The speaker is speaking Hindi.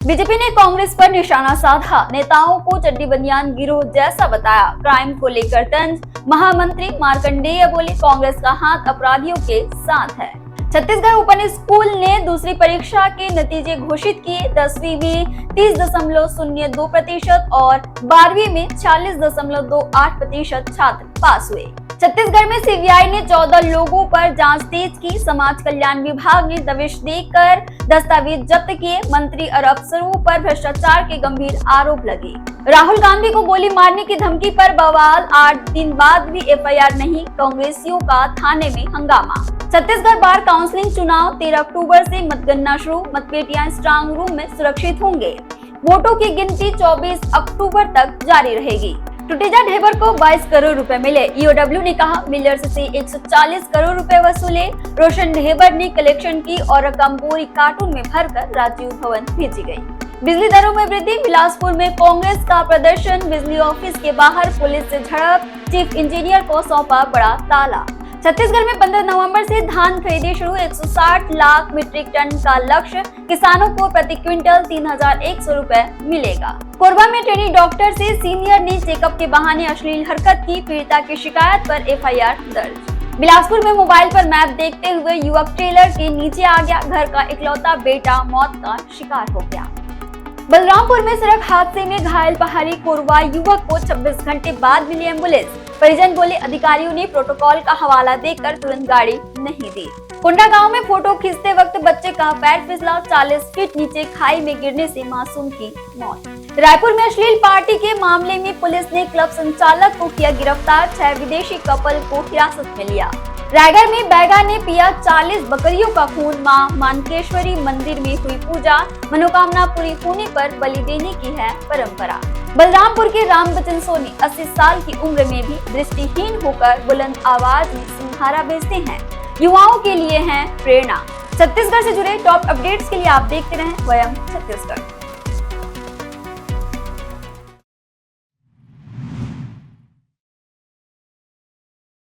बीजेपी ने कांग्रेस पर निशाना साधा, नेताओं को चड्डी बनियान गिरोह जैसा बताया। क्राइम को लेकर तंज, महामंत्री मार्कंडेय बोले कांग्रेस का हाथ अपराधियों के साथ है। छत्तीसगढ़ ओपन स्कूल ने दूसरी परीक्षा के नतीजे घोषित किए। 10वीं में 30.02% और 12वीं में 46.28% छात्र पास हुए। छत्तीसगढ़ में सीबीआई ने 14 लोगों पर जांच तेज की। समाज कल्याण विभाग ने दबिश देकर दस्तावेज जब्त किए। मंत्री और अफसरों पर भ्रष्टाचार के गंभीर आरोप लगे। राहुल गांधी को गोली मारने की धमकी पर बवाल, 8 दिन बाद भी एफआईआर नहीं, कांग्रेसियों का थाने में हंगामा। छत्तीसगढ़ बार काउंसिलिंग चुनाव 13 अक्टूबर से मतगणना शुरू, मतपेटियां स्ट्रांग रूम में सुरक्षित होंगे। वोटों की गिनती 24 अक्टूबर तक जारी रहेगी। टुटेजा ढेबर को 22 करोड़ रुपए मिले। ईओडब्ल्यू ने कहा मिलर्स से 140 करोड़ रुपए वसूले। रोशन ढेबर ने कलेक्शन की और रकम बोरी कार्टून में भरकर राजीव भवन भेजी गई। बिजली दरों में वृद्धि, बिलासपुर में कांग्रेस का प्रदर्शन, बिजली ऑफिस के बाहर पुलिस से झड़प, चीफ इंजीनियर को सौंपा बड़ा ताला। छत्तीसगढ़ में 15 नवंबर से धान खरीदी शुरू, 160 लाख मीट्रिक टन का लक्ष्य, किसानों को प्रति क्विंटल 3100 रुपए मिलेगा। कोरबा में ट्रेनी डॉक्टर से सीनियर ने चेकअप के बहाने अश्लील हरकत की, पीड़िता की शिकायत पर एफआईआर दर्ज। बिलासपुर में मोबाइल पर मैप देखते हुए युवक ट्रेलर के नीचे आ गया, घर का इकलौता बेटा मौत का शिकार हो गया। बलरामपुर में सड़क हादसे में घायल पहाड़ी कोरबा युवक को 26 घंटे बाद मिली एम्बुलेंस। परिजन बोले अधिकारियों ने प्रोटोकॉल का हवाला देकर तुरंत गाड़ी नहीं दी। कुंडा गांव में फोटो खींचते वक्त बच्चे का पैर फिसला, 40 फीट नीचे खाई में गिरने से मासूम की मौत। रायपुर में अश्लील पार्टी के मामले में पुलिस ने क्लब संचालक को किया गिरफ्तार, 6 विदेशी कपल को हिरासत में लिया। रायगढ़ में बैगा ने पिया 40 बकरियों का खून, मां मानकेश्वरी मंदिर में हुई पूजा, मनोकामना पूरी होने पर बलि देने की है परंपरा। बलरामपुर के रामबचन सोनी 80 साल की उम्र में भी दृष्टिहीन होकर बुलंद आवाज में सिंघारा बेचते हैं, युवाओं के लिए हैं प्रेरणा। छत्तीसगढ़ से जुड़े टॉप अपडेट्स के लिए आप देखते रहें वयम छत्तीसगढ़।